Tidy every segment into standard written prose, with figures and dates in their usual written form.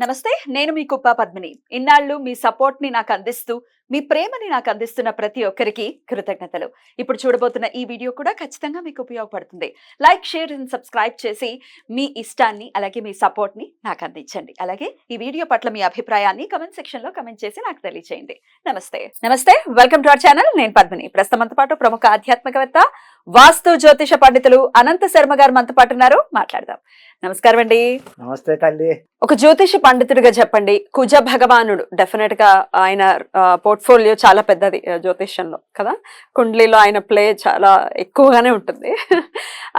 నమస్తే, నేను మీ కుప్ప పద్మిని. ఇన్నాళ్ళు మీ సపోర్ట్ ని నాకు అందిస్తూ, మీ ప్రేమని నాకు అందిస్తున్న ప్రతి ఒక్కరికి కృతజ్ఞతలు. ఇప్పుడు చూడబోతున్న ఈ వీడియో కూడా ఖచ్చితంగా మీకు ఉపయోగపడుతుంది. లైక్, షేర్ అండ్ సబ్స్క్రైబ్ చేసి మీ ఇష్టాన్ని అలాగే మీ సపోర్ట్ ని నాకు అందించండి. అలాగే ఈ వీడియో పట్ల మీ అభిప్రాయాన్ని కమెంట్ సెక్షన్ లో కమెంట్ చేసి నాకు తెలియజేయండి. నమస్తే, వెల్కమ్ టు అవర్ ఛానల్. నేను పద్మిని. ప్రస్తుతంతో పాటు ప్రముఖ ఆధ్యాత్మికవేత్త, వాస్తు జ్యోతిష పండితులు అనంత శర్మ గారు మనతో పాటు ఉన్నారు. మాట్లాడదాం. నమస్కారం అండి. నమస్తే తల్లి. ఒక జ్యోతిష పండితుడిగా చెప్పండి, కుజ భగవానుడు డెఫినెట్ గా ఆయన పోర్ట్ఫోలియో చాలా పెద్దది జ్యోతిష్యంలో కదా. కుండ్లీలో ఆయన ప్లే చాలా ఎక్కువగానే ఉంటుంది.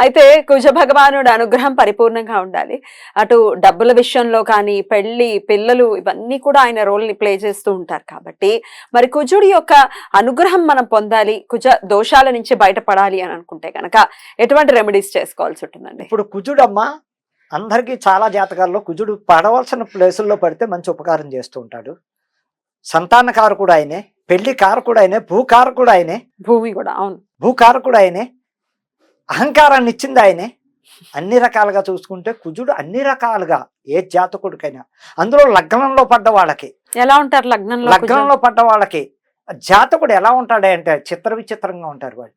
అయితే కుజ భగవానుడు అనుగ్రహం పరిపూర్ణంగా ఉండాలి. అటు డబ్బుల విషయంలో కానీ, పెళ్లి, పిల్లలు, ఇవన్నీ కూడా ఆయన రోల్ ని ప్లే చేస్తూ ఉంటారు. కాబట్టి మరి కుజుడి యొక్క అనుగ్రహం మనం పొందాలి, కుజ దోషాల నుంచి బయటపడాలి అని అనుకుంటే కనుక ఎటువంటి రెమెడీస్ చేసుకోవాల్సి ఉంటుందండి? ఇప్పుడు కుజుడమ్మ అందరికీ చాలా జాతకాల్లో కుజుడు పడవలసిన ప్లేసుల్లో పడితే మంచి ఉపకారం చేస్తూ ఉంటాడు. సంతాన కారకుడు ఆయనే, పెళ్లి కారకుడు ఆయనే, భూకారకుడు ఆయనే, భూమి కూడా. అవును, భూకారకుడు ఆయనే, అహంకారాన్ని ఇచ్చింది ఆయనే. అన్ని రకాలుగా చూసుకుంటే కుజుడు అన్ని రకాలుగా ఏ జాతకుడికైనా, అందులో లగ్నంలో పడ్డ వాళ్ళకి, ఎలా ఉంటారు లగ్నంలో పడ్డ వాళ్ళకి జాతకుడు ఎలా ఉంటాడే అంటే చిత్ర విచిత్రంగా ఉంటారు వాళ్ళు.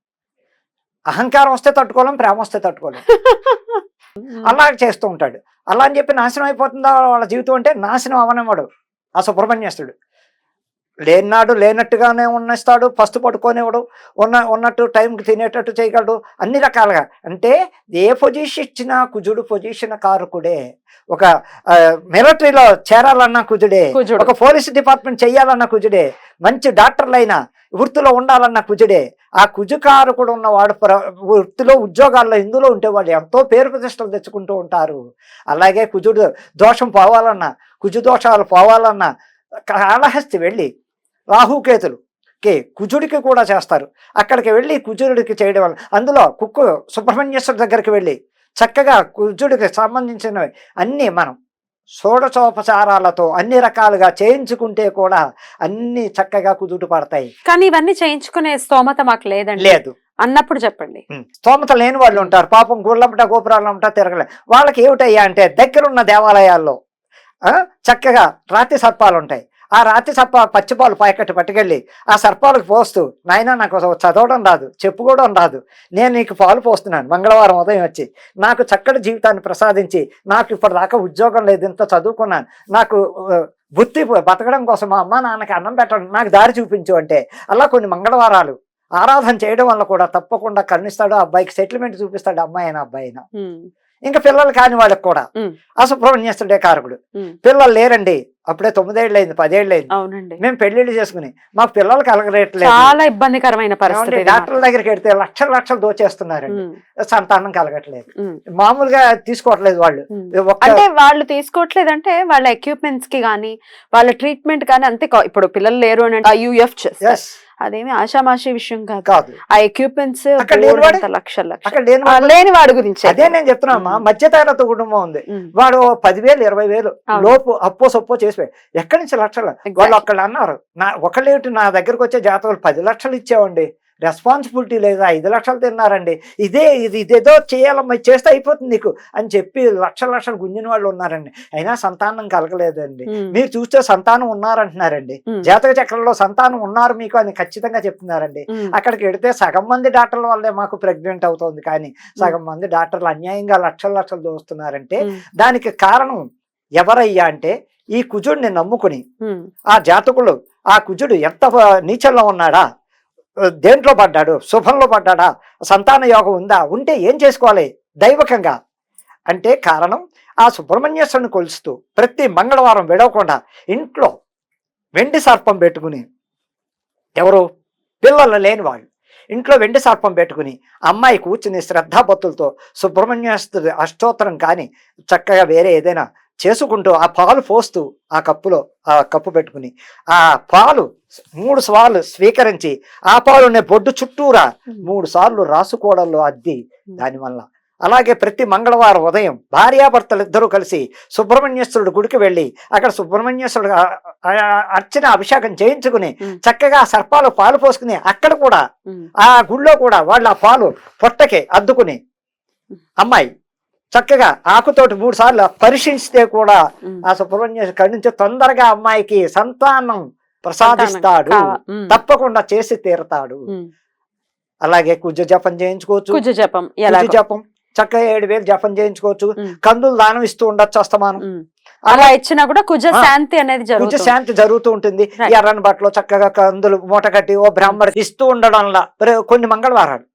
అహంకారం వస్తే తట్టుకోలేం, ప్రేమ వస్తే తట్టుకోలేం. అలా చేస్తూ ఉంటాడు. అలా అని చెప్పి నాశనం అయిపోతుందా వాళ్ళ జీవితం అంటే నాశనం అవనవాడు ఆ సుబ్రహ్మణ్యస్తుడు. లేనాడు లేనట్టుగానే ఉన్నస్తాడు, ఫస్ట్ పట్టుకోనివాడు, ఉన్నట్టు టైంకి తినేటట్టు చేయగలడు, అన్ని రకాలుగా. అంటే ఏ పొజిషన్ ఇచ్చినా కుజుడు పొజిషన్ కారకుడే. ఒక మిలిటరీలో చేరాలన్నా కుజుడే, ఒక పోలీస్ డిపార్ట్మెంట్ చెయ్యాలన్నా కుజుడే, మంచి డాక్టర్లైనా వృత్తిలో ఉండాలన్న కుజుడే. ఆ కుజుకారకుడు ఉన్నవాడు వృత్తిలో, ఉద్యోగాల్లో, ఇందులో ఉంటేవాళ్ళు ఎంతో పేరు ప్రతిష్టలు తెచ్చుకుంటూ ఉంటారు. అలాగే కుజుడు దోషం పోవాలన్నా, కుజు దోషాలు పోవాలన్నా కాళహస్తి వెళ్ళి రాహుకేతులు కుజుడికి కూడా చేస్తారు. అక్కడికి వెళ్ళి కుజుడికి చేయడం వల్ల, అందులో సుబ్రహ్మణ్యేశ్వర దగ్గరికి వెళ్ళి చక్కగా కుజుడికి సంబంధించినవి అన్నీ మనం షోడశోపచారాలతో అన్ని రకాలుగా చేయించుకుంటే కూడా అన్ని చక్కగా కుదుట పడతాయి. కానీ ఇవన్నీ చేయించుకునే స్తోమత మాకు లేదు అన్నప్పుడు చెప్పండి. స్తోమత లేని వాళ్ళు ఉంటారు పాపం, గుళ్ళంట గోపురాలంట తిరగలే. వాళ్ళకి ఏమిటయ్యా అంటే దగ్గరున్న దేవాలయాల్లో చక్కగా రాతి సర్పాలు ఉంటాయి. ఆ రాతి సర్ప పచ్చిపాలు పాయకట్టు పట్టుకెళ్ళి ఆ సర్పాలకు పోస్తూ, నాయన నాకు చదవడం రాదు, చెప్పుకోవడం రాదు, నేను నీకు పాలు పోస్తున్నాను మంగళవారం ఉదయం వచ్చి, నాకు చక్కటి జీవితాన్ని ప్రసాదించి, నాకు ఇప్పటిదాకా ఉద్యోగం లేదు, ఇంత చదువుకున్నాను, నాకు బుద్ధి బతకడం కోసం మా అమ్మ నాన్నకి అన్నం పెట్టడం, నాకు దారి చూపించు అంటే అలా కొన్ని మంగళవారాలు ఆరాధన చేయడం వల్ల కూడా తప్పకుండా కరుణిస్తాడు. ఆ అబ్బాయికి సెటిల్మెంట్ చూపిస్తాడు, అమ్మాయి అయినా అబ్బాయి అయినా. ఇంకా పిల్లలు కాని వాళ్ళకి కూడా ఆ సుబ్రహ్మణ్యేశ్వరుడే కారకుడు. పిల్లలు లేరండి, అప్పుడే 9 ఏళ్ళు అయింది, 10 ఏళ్ళు అయింది, మేము పెళ్లిళ్ళు చేసుకుని మాకు పిల్లలు కలగరేట్లేదు, చాలా ఇబ్బందికరమైన పరిస్థితి. డాక్టర్ల దగ్గరికి వెళ్తే లక్షలు దోచేస్తున్నారండి, సంతానం కలగట్లేదు, మామూలుగా తీసుకోవట్లేదు వాళ్ళు. అంటే వాళ్ళు తీసుకోవట్లేదు అంటే వాళ్ళ ఎక్విప్మెంట్స్ కి గానీ, వాళ్ళ ట్రీట్మెంట్ కానీ అంతే. ఇప్పుడు పిల్లలు లేరు అని IUF చేస్తారు, అదేమి ఆషామాషి విషయం కాదు. ఆ ఎక్విప్మెంట్స్ లేని వాడి గురించి అదే నేను చెప్తున్నా. మధ్యతరగతి కుటుంబం ఉంది, వాడు 10,000 20,000 లోపు అప్పో సొప్పో చేసిపోయి ఎక్కడి నుంచి లక్షలు. వాళ్ళు ఒక్కళ్ళు అన్నారు, ఒకళ్ళేమిటి నా దగ్గరకు వచ్చే జాతకులు 10 లక్షలు ఇచ్చావండి, రెస్పాన్సిబిలిటీ లేదా, 5 లక్షలు తిన్నారండి, ఇదేదో చేయాలమ్మా, చేస్తే అయిపోతుంది నీకు అని చెప్పి లక్షలు గుంజిన వాళ్ళు ఉన్నారండి. అయినా సంతానం కలగలేదండి. మీరు చూస్తే సంతానం ఉన్నారంటున్నారండి, జాతక చక్రంలో సంతానం ఉన్నారు మీకు అని ఖచ్చితంగా చెప్తున్నారండి. అక్కడికి వెడితే సగం మంది డాక్టర్ల వల్లే మాకు ప్రెగ్నెంట్ అవుతుంది, కానీ సగం మంది డాక్టర్లు అన్యాయంగా లక్షలు దోస్తున్నారంటే దానికి కారణం ఎవరయ్యా అంటే ఈ కుజుడిని నమ్ముకుని ఆ జాతకులు, ఆ కుజుడు ఎంత నీచంలో ఉన్నాడా, దేంట్లో పడ్డాడు, శుభంలో పడ్డాడా, సంతాన యోగం ఉందా, ఉంటే ఏం చేసుకోవాలి దైవకంగా అంటే కారణం ఆ సుబ్రహ్మణ్యేశ్వరుని కొలుస్తూ ప్రతి మంగళవారం విడవకుండా ఇంట్లో వెండి సర్పం పెట్టుకుని, ఎవరు పిల్లలు లేని వాళ్ళు ఇంట్లో వెండి సర్పం పెట్టుకుని అమ్మాయి కూర్చుని శ్రద్ధాభక్తులతో సుబ్రహ్మణ్యేశ్వరుడి అష్టోత్తరం కానీ చక్కగా వేరే ఏదైనా చేసుకుంటూ ఆ పాలు పోస్తూ ఆ కప్పు పెట్టుకుని ఆ పాలు 3 సార్లు స్వీకరించి ఆ పాలునే బొడ్డు చుట్టూరా 3 సార్లు రాసుకోవడంలో అద్ది దానివల్ల. అలాగే ప్రతి మంగళవారం ఉదయం భార్యాభర్తలు ఇద్దరూ కలిసి సుబ్రహ్మణ్యేశ్వరుడు గుడికి వెళ్ళి అక్కడ సుబ్రహ్మణ్యేశ్వరుడు అర్చన అభిషేకం చేయించుకుని చక్కగా సర్పాలు పాలు పోసుకుని అక్కడ కూడా ఆ గుళ్ళో కూడా వాళ్ళు ఆ పాలు పొట్టకి అద్దుకుని అమ్మాయి చక్కగా ఆకుతోటి 3 సార్లు పరిశీలిస్తే కూడా ఆ సుబ్రహ్మణ్య కడి నుంచి తొందరగా అమ్మాయికి సంతానం ప్రసాదిస్తాడు, తప్పకుండా చేసి తీరతాడు. అలాగే కుజ జపం చేయించుకోవచ్చు. కుజ జపం చక్కగా 7,000 జపం చేయించుకోవచ్చు. కందులు దానం ఇస్తూ ఉండొచ్చు అస్తమానం. అలా ఇచ్చినా కూడా కుజ శాంతి అనేది కుజ శాంతి జరుగుతూ ఉంటుంది. ఎర్రని బట్టలో చక్కగా కందులు మూట కట్టి ఓ బ్రాహ్మణుడికి ఇస్తూ ఉండడంలా కొన్ని మంగళవారాలు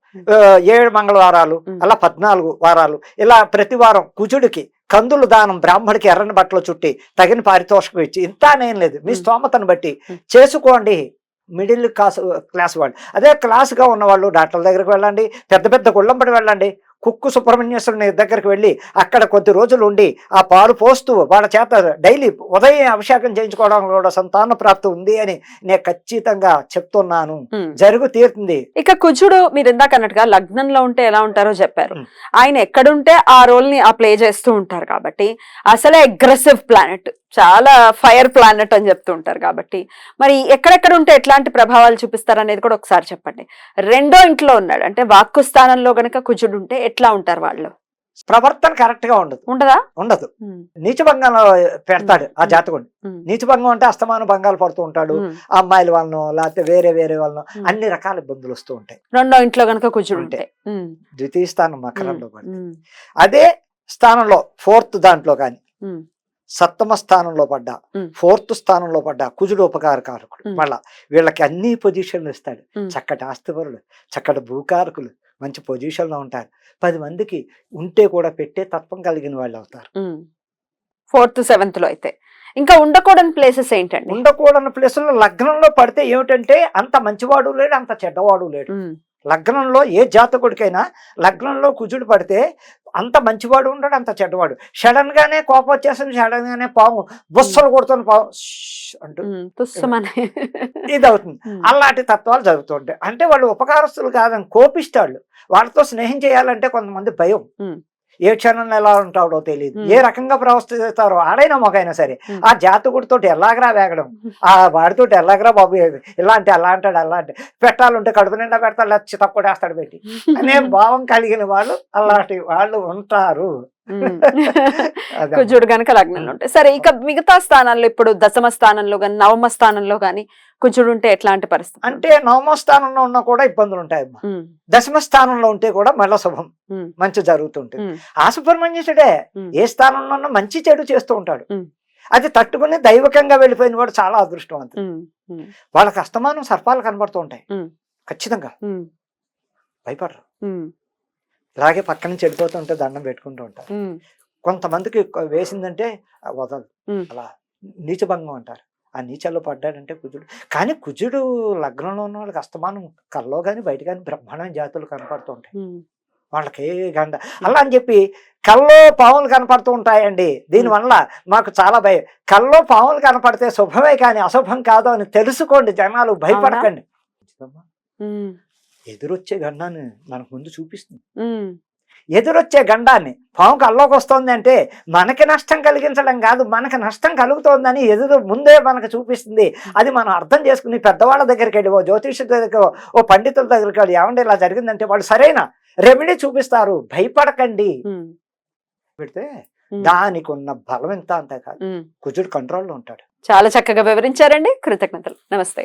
7 మంగళవారాలు అలా 14 వారాలు ఇలా ప్రతి వారం కుజుడికి కందులు దానం బ్రాహ్మడికి ఎర్రని బట్టలు చుట్టి తగిన పారితోషికం ఇచ్చి ఇంతానేం లేదు, మీ స్తోమతను బట్టి చేసుకోండి. మిడిల్ క్లాస్ వాళ్ళు, అదే క్లాస్గా ఉన్నవాళ్ళు డాక్టర్ల దగ్గరికి వెళ్ళండి, పెద్ద పెద్ద గుళ్ళంబడి వెళ్ళండి, కుక్కు సుబ్రహ్మణ్యేశ్వరుని దగ్గరికి వెళ్ళి అక్కడ కొద్ది రోజులు ఉండి ఆ పాలు పోస్తూ వాళ్ళ చేత డైలీ ఉదయం అభిషేకం చేయించుకోవడం కూడా సంతాన ప్రాప్తి ఉంది అని నేను ఖచ్చితంగా చెప్తున్నాను. జరుగు తీరుతుంది. ఇక కుజుడు మీరు ఇందాక అన్నట్టుగా లగ్నంలో ఉంటే ఎలా ఉంటారో చెప్పారు. ఆయన ఎక్కడుంటే ఆ రోల్ ని ప్లే చేస్తూ ఉంటారు కాబట్టి అసలే అగ్రెసివ్ ప్లానెట్, చాలా ఫైర్ ప్లానెట్ అని చెప్తూ ఉంటారు కాబట్టి మరి ఎక్కడెక్కడ ఉంటే ఎట్లాంటి ప్రభావాలు చూపిస్తారు అనేది కూడా ఒకసారి చెప్పండి. 2వ ఇంట్లో ఉన్నాడు అంటే వాక్కు స్థానంలో గనక కుజుడు ఉంటే ఎట్లా ఉంటారు వాళ్ళు? ప్రవర్తన కరెక్ట్ గా ఉండదు. నీచభంగంలో పెడతాడు ఆ జాతకుడు. నీచభంగం అంటే అస్తమానం భంగాలు పడుతూ ఉంటాడు. ఆ అమ్మాయిల వలన లేకపోతే వేరే వాళ్ళను అన్ని రకాల ఇబ్బందులు వస్తూ ఉంటాయి. 2వ ఇంట్లో గనక కుజుడు ఉంటే. ద్వితీయ స్థానం మకరంలో అదే స్థానంలో 4th దాంట్లో కానీ 7వ స్థానంలో పడ్డా 4th స్థానంలో పడ్డా కుజుడు ఉపకారకారకుడు. మళ్ళా వీళ్ళకి అన్ని పొజిషన్లు ఇస్తాడు. చక్కటి ఆస్తిపరులు, చక్కటి భూకారకులు, మంచి పొజిషన్ లో ఉంటారు. 10 మందికి ఉంటే కూడా పెట్టే తత్వం కలిగిన వాళ్ళు అవుతారు. 4th 7th లో అయితే ఇంకా ఉండకూడని ప్లేసెస్ ఏంటండి? ఉండకూడని ప్లేసుల్లో లగ్నంలో పడితే ఏమిటంటే అంత మంచివాడు లేడు, అంత చెడ్డవాడు లేడు. లగ్నంలో ఏ జాతకుడికైనా లగ్నంలో కుజుడు పడితే అంత మంచివాడు ఉండడు, అంత చెడ్డవాడు. సడన్ గానే కోపం వచ్చేసింది, సడన్ గానే పాము బుస్సలు కొడుతున్న పాము అంటూ ఇది అవుతుంది. అలాంటి తత్వాలు జరుగుతుంటాయి. అంటే వాళ్ళు ఉపకారస్తులు కాదని కోపిస్తాళ్ళు. వాళ్ళతో స్నేహం చేయాలంటే కొంతమంది భయం. ఏ క్షణంలో ఎలా ఉంటాడో తెలియదు, ఏ రకంగా ప్రవర్తిస్తారో ఆడైనా మొగైనా సరే. ఆ జాతకుడితో ఎలాగరా వేగడం, ఆ వాడితో ఎలాగరా బాబు ఇలా అంటే అలా అంటాడు, అలా అంటే పెట్టాలంటే కడుపు నిండా పెడతాడు, చితక్కొడేస్తాడు పెట్టి అనే భావం కలిగిన వాళ్ళు అలాంటి వాళ్ళు ఉంటారు. కుజుడు గనక లగ్నంలో ఉంటాయి. సరే, ఇక మిగతా స్థానాల్లో ఇప్పుడు 10వ స్థానంలో గాని 9వ స్థానంలో గాని కుజుడు ఉంటే ఎట్లాంటి పరిస్థితి? అంటే 9వ స్థానంలో ఉన్నా కూడా ఇబ్బందులు ఉంటాయమ్మా. 10వ స్థానంలో ఉంటే కూడా మళ్ళా శుభం మంచి జరుగుతుంటుంది. ఆ సుబ్రహ్మణ్యుడే ఏ స్థానంలో ఉన్నా మంచి చెడు చేస్తూ ఉంటాడు. అది తట్టుకుని దైవకంగా వెళ్ళిపోయిన వాడు చాలా అదృష్టవంతుడు. వాళ్ళకి అస్తమానం సర్పాలు కనబడుతూ ఉంటాయి. ఖచ్చితంగా భయపడరు. ఇలాగే పక్క నుంచి వెళ్ళిపోతుంటే దండం పెట్టుకుంటూ ఉంటారు. కొంతమందికి వేసిందంటే వదలదు, అలా నీచభంగం అంటారు. ఆ నీచల్లో పడ్డాడంటే కుజుడు. కానీ కుజుడు లగ్నంలో ఉన్న వాళ్ళకి అస్తమానం కల్లో కానీ బయట కానీ బ్రహ్మాండ జాతులు కనపడుతూ ఉంటాయి. వాళ్ళకి గండ అలా అని చెప్పి కల్లో పాములు కనపడుతూ ఉంటాయండి. దీనివల్ల మాకు చాలా భయం. కల్లో పాములు కనపడితే శుభమే కానీ అశుభం కాదు అని తెలుసుకోండి జనాలు, భయపడకండి. ఎదురొచ్చే గండాన్ని మనకు ముందు చూపిస్తుంది. ఎదురొచ్చే గండాన్ని పాము కల్లోకి వస్తుంది అంటే మనకి నష్టం కలిగించడం కాదు, మనకి నష్టం కలుగుతోందని ఎదురు ముందే మనకు చూపిస్తుంది. అది మనం అర్థం చేసుకుని పెద్దవాళ్ళ దగ్గరికి వెళ్ళి, ఓ జ్యోతిష దగ్గర, ఓ పండితుల దగ్గరికి వెళ్ళి ఏమంటే ఇలా జరిగిందంటే వాళ్ళు సరైన రెమెడీ చూపిస్తారు. భయపడకండి. పెడితే దానికి ఉన్న బలం ఎంత అంతే కాదు, కుజుడు కంట్రోల్లో ఉంటాడు. చాలా చక్కగా వివరించారండి. కృతజ్ఞతలు. నమస్తే.